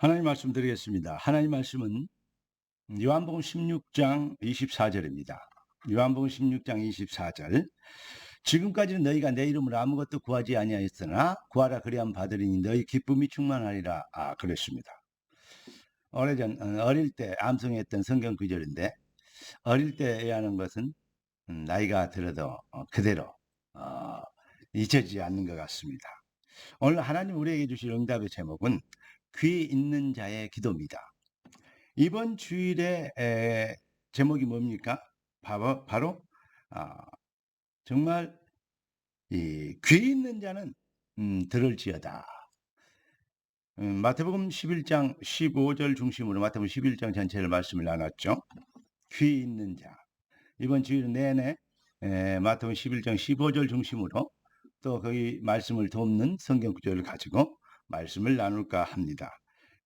하나님 말씀 드리겠습니다. 하나님 말씀은 요한복음 16장 24절입니다. 요한복음 16장 24절. 지금까지는 너희가 내 이름으로 아무것도 구하지 아니하였으나 구하라 그리하면 받으리니 너희 기쁨이 충만하리라. 그랬습니다. 오래전 어릴 때 암송했던 성경 구절인데, 어릴 때 하는 것은 나이가 들어도 그대로 어, 잊혀지지 않는 것 같습니다. 오늘 하나님 우리에게 주실 응답의 제목은 귀 있는 자의 기도입니다. 이번 주일의 제목이 뭡니까? 바로 정말 이 귀 있는 자는 들을지어다. 마태복음 11장 15절 중심으로 마태복음 11장 전체를 말씀을 나눴죠. 귀 있는 자. 이번 주일 내내 마태복음 11장 15절 중심으로 또 거기 말씀을 돕는 성경 구절을 가지고 말씀을 나눌까 합니다.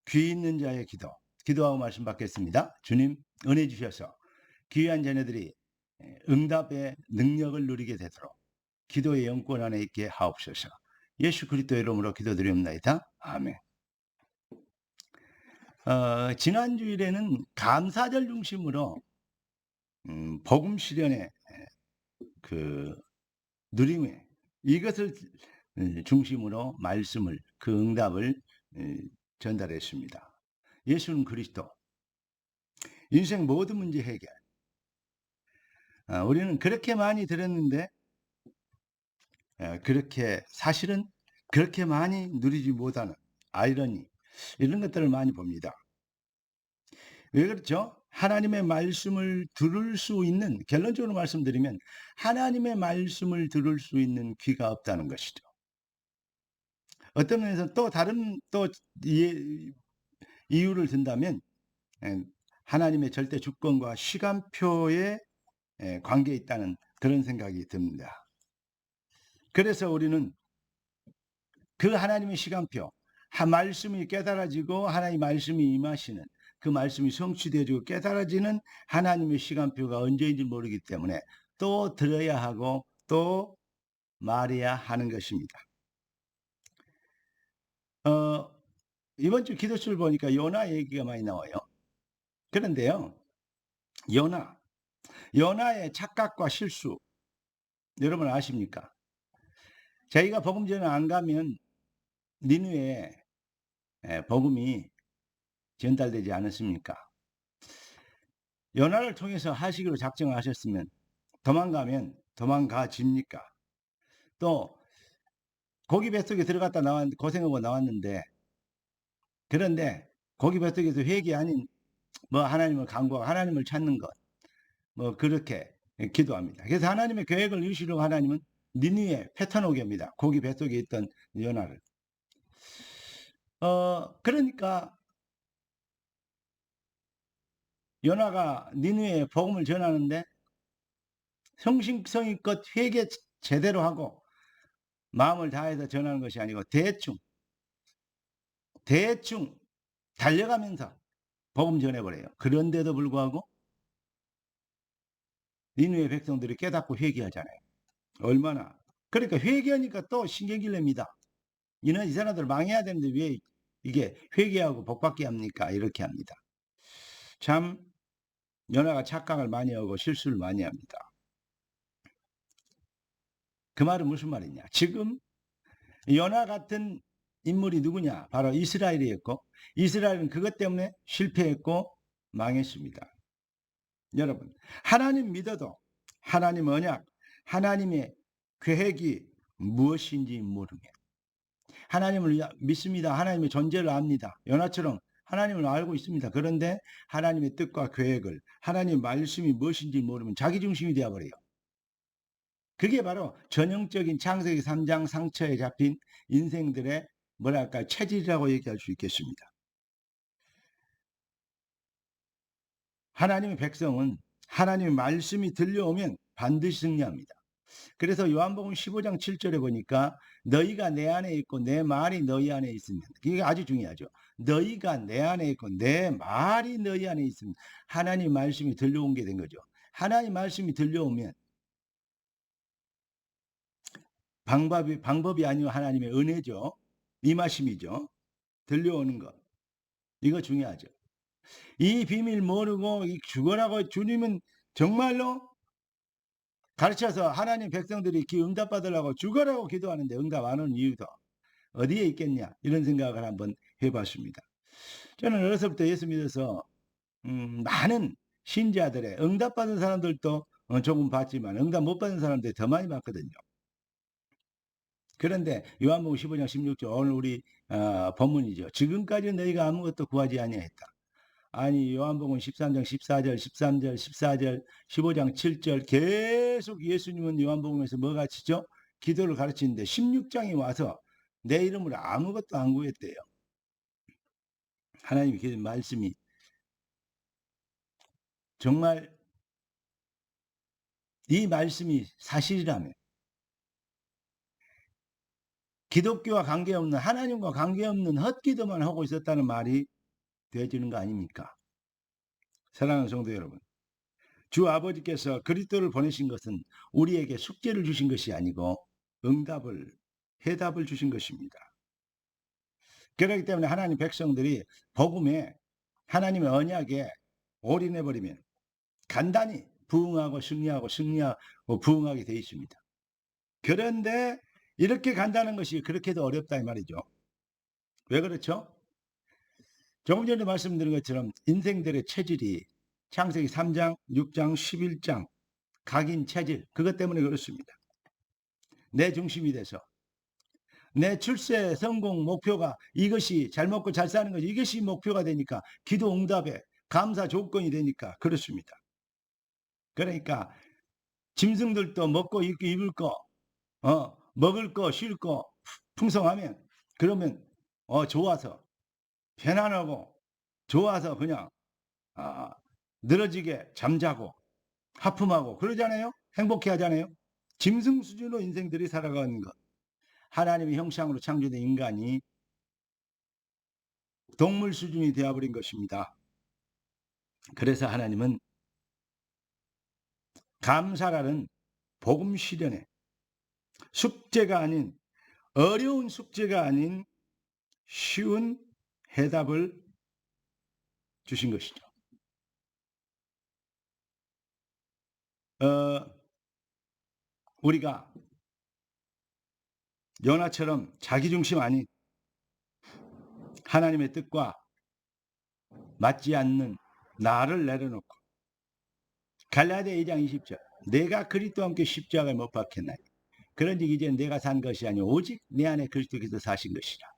귀 있는 자의 기도. 기도하고 말씀 받겠습니다. 주님 은혜 주셔서 귀한 자녀들이 응답의 능력을 누리게 되도록 기도의 영권 안에 있게 하옵소서. 예수 그리스도의 이름으로 기도드리옵나이다. 아멘. 지난 주일에는 감사절 중심으로 복음 실현의 그 누림의 이것을 중심으로 말씀을 그 응답을 전달했습니다. 예수는 그리스도, 인생 모든 문제 해결. 우리는 그렇게 많이 들었는데 그렇게 사실은 그렇게 많이 누리지 못하는 아이러니, 이런 것들을 많이 봅니다. 왜 그렇죠? 하나님의 말씀을 들을 수 있는, 결론적으로 말씀드리면 하나님의 말씀을 들을 수 있는 귀가 없다는 것이죠. 어떤 면에서 또 다른 이유를 든다면 하나님의 절대 주권과 시간표에 관계에 있다는 그런 생각이 듭니다. 그래서 우리는 그 하나님의 시간표, 말씀이 깨달아지고 하나님의 말씀이 임하시는 그 말씀이 성취되어지고 깨달아지는 하나님의 시간표가 언제인지 모르기 때문에 또 들어야 하고 또 말해야 하는 것입니다. 이번 주 기도수를 보니까 요나 얘기가 많이 나와요. 그런데요, 요나의 착각과 실수, 여러분 아십니까? 저희가 복음 전에 안 가면 니느웨에 복음이 전달되지 않았습니까? 요나를 통해서 하시기로 작정하셨으면 도망가면 도망가집니까? 또 고기 뱃속에 들어갔다 고생하고 나왔는데, 그런데 고기 뱃속에서 회개 아닌 하나님을 간구하고 하나님을 찾는 것, 그렇게 기도합니다. 그래서 하나님의 계획을 이루시려고 하나님은 니느웨 패턴 오게 합니다. 고기 뱃속에 있던 요나를. 그러니까 요나가 니느웨에 복음을 전하는데 성심성의껏 회개 제대로 하고 마음을 다해서 전하는 것이 아니고 대충 달려가면서 복음 전해버려요. 그런데도 불구하고 니느웨 백성들이 깨닫고 회개하잖아요. 얼마나. 그러니까 회개하니까 또 신경질 냅니다. 이 사람들 망해야 되는데 왜 이게 회개하고 복받게 합니까? 이렇게 합니다. 참 요나가 착각을 많이 하고 실수를 많이 합니다. 그 말은 무슨 말이냐? 지금 요나 같은 인물이 누구냐? 바로 이스라엘이었고, 이스라엘은 그것 때문에 실패했고 망했습니다. 여러분, 하나님 믿어도 하나님 언약, 하나님의 계획이 무엇인지 모르면, 하나님을 믿습니다. 하나님의 존재를 압니다. 요나처럼 하나님을 알고 있습니다. 그런데 하나님의 뜻과 계획을, 하나님의 말씀이 무엇인지 모르면 자기중심이 되어버려요. 그게 바로 전형적인 창세기 3장 상처에 잡힌 인생들의 체질이라고 얘기할 수 있겠습니다. 하나님의 백성은 하나님의 말씀이 들려오면 반드시 승리합니다. 그래서 요한복음 15장 7절에 보니까 너희가 내 안에 있고 내 말이 너희 안에 있으면, 이게 아주 중요하죠. 너희가 내 안에 있고 내 말이 너희 안에 있으면 하나님 말씀이 들려온 게 된 거죠. 하나님 말씀이 들려오면 방법이 아니고 하나님의 은혜죠. 임하심이죠. 들려오는 것. 이거 중요하죠. 이 비밀 모르고 죽어라고 주님은 정말로 가르쳐서 하나님 백성들이 응답 받으려고 죽어라고 기도하는데 응답 안 오는 이유도 어디에 있겠냐, 이런 생각을 한번 해봤습니다. 저는 어려서부터 예수 믿어서 많은 신자들의 응답 받은 사람들도 조금 봤지만 응답 못 받은 사람들이 더 많이 봤거든요. 그런데 요한복음 15장 16절 오늘 우리 본문이죠. 지금까지 너희가 아무것도 구하지 아니하였다. 아니 요한복음 13장 14절 13절 14절 15장 7절 계속 예수님은 요한복음에서 뭐 가르치죠? 기도를 가르치는데 16장에 와서 내 이름으로 아무것도 안 구했대요. 하나님의 그 말씀이 정말 이 말씀이 사실이라면 기독교와 관계없는, 하나님과 관계없는 헛기도만 하고 있었다는 말이 되어지는 거 아닙니까? 사랑하는 성도 여러분, 주 아버지께서 그리스도를 보내신 것은 우리에게 숙제를 주신 것이 아니고 해답을 주신 것입니다. 그렇기 때문에 하나님 백성들이 복음에, 하나님의 언약에 올인해버리면 간단히 부응하고 승리하고 부응하게 되어 있습니다. 그런데 이렇게 간다는 것이 그렇게도 어렵다 이 말이죠. 왜 그렇죠? 조금 전에 말씀드린 것처럼 인생들의 체질이 창세기 3장, 6장, 11장 각인 체질, 그것 때문에 그렇습니다. 내 중심이 돼서 내 출세 성공 목표가 이것이 잘 먹고 잘 사는 것이 이것이 목표가 되니까 기도 응답에 감사 조건이 되니까 그렇습니다. 그러니까 짐승들도 먹고 입을 거, 먹을 거, 쉴 거 풍성하면 그러면 좋아서 편안하고 좋아서 그냥 늘어지게 잠자고 하품하고 그러잖아요. 행복해 하잖아요. 짐승 수준으로 인생들이 살아가는 것. 하나님의 형상으로 창조된 인간이 동물 수준이 되어버린 것입니다. 그래서 하나님은 감사라는 복음 실현에 숙제가 아닌, 어려운 숙제가 아닌 쉬운 해답을 주신 것이죠. 우리가 요나처럼 자기중심 아닌 하나님의 뜻과 맞지 않는 나를 내려놓고 갈라디아 2장 20절 내가 그리스도와 함께 십자가에 못 박혔나니 그런즉 이제 내가 산 것이 아니오 오직 내 안에 그리스도께서 사신 것이라.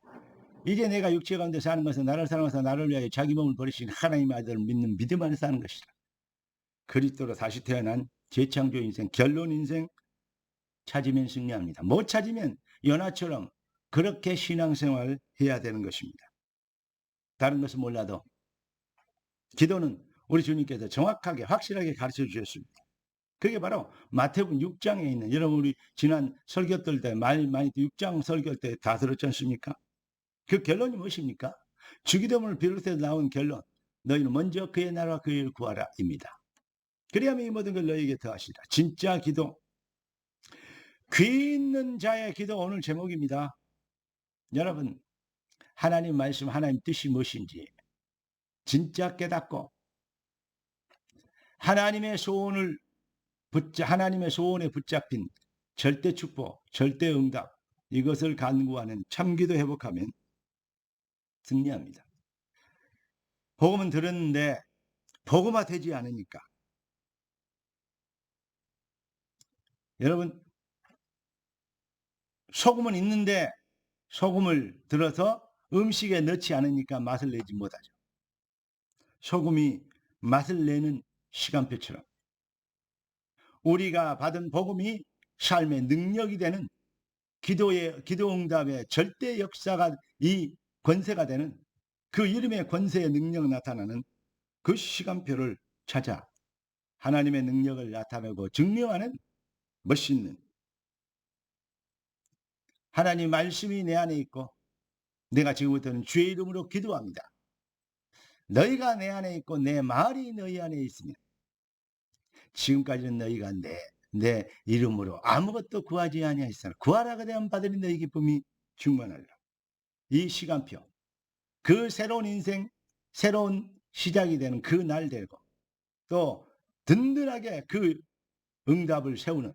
이제 내가 육체 가운데 사는 것은 나를 사랑하사 나를 위하여 자기 몸을 버리신 하나님의 아들을 믿는 믿음 안에 사는 것이라. 그리스도로 다시 태어난 재창조 인생, 결론 인생 찾으면 승리합니다. 못 찾으면 연하처럼 그렇게 신앙생활을 해야 되는 것입니다. 다른 것은 몰라도 기도는 우리 주님께서 정확하게 확실하게 가르쳐 주셨습니다. 그게 바로 마태복음 6장에 있는, 여러분 우리 지난 설교 때 많이 6장 설교 때 다 들었지 않습니까? 그 결론이 무엇입니까? 주기도문을 비롯해서 나온 결론, 너희는 먼저 그의 나라와 그의 일을 구하라 입니다. 그리하면 이 모든 걸 너희에게 더하시라. 진짜 기도, 귀 있는 자의 기도, 오늘 제목입니다. 여러분 하나님 말씀, 하나님 뜻이 무엇인지 진짜 깨닫고 하나님의 소원에 붙잡힌 절대 축복, 절대 응답, 이것을 간구하는 참기도 회복하면 승리합니다. 복음은 들었는데 복음화 되지 않으니까. 여러분 소금은 있는데 소금을 들어서 음식에 넣지 않으니까 맛을 내지 못하죠. 소금이 맛을 내는 시간표처럼 우리가 받은 복음이 삶의 능력이 되는, 기도 응답의 절대 역사가, 이 권세가 되는, 그 이름의 권세의 능력 나타나는 그 시간표를 찾아 하나님의 능력을 나타내고 증명하는 멋있는, 하나님 말씀이 내 안에 있고 내가 지금부터는 주의 이름으로 기도합니다. 너희가 내 안에 있고 내 말이 너희 안에 있으면 지금까지는 너희가 내 이름으로 아무것도 구하지 아니하였으나 구하라고 대한 받으니 너희 기쁨이 충만하리라. 이 시간표, 그 새로운 인생, 새로운 시작이 되는 그 날 되고 또 든든하게 그 응답을 세우는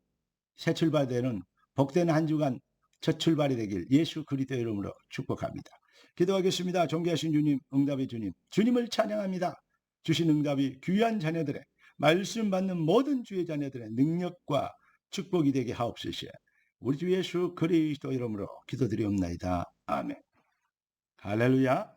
새 출발되는 복된 한 주간 첫 출발이 되길 예수 그리스도 이름으로 축복합니다. 기도하겠습니다. 존귀하신 주님, 응답의 주님, 주님을 찬양합니다. 주신 응답이 귀한 자녀들의 말씀 받는 모든 주의 자녀들의 능력과 축복이 되게 하옵소서. 우리 주 예수 그리스도 이름으로 기도드리옵나이다. 아멘. 할렐루야.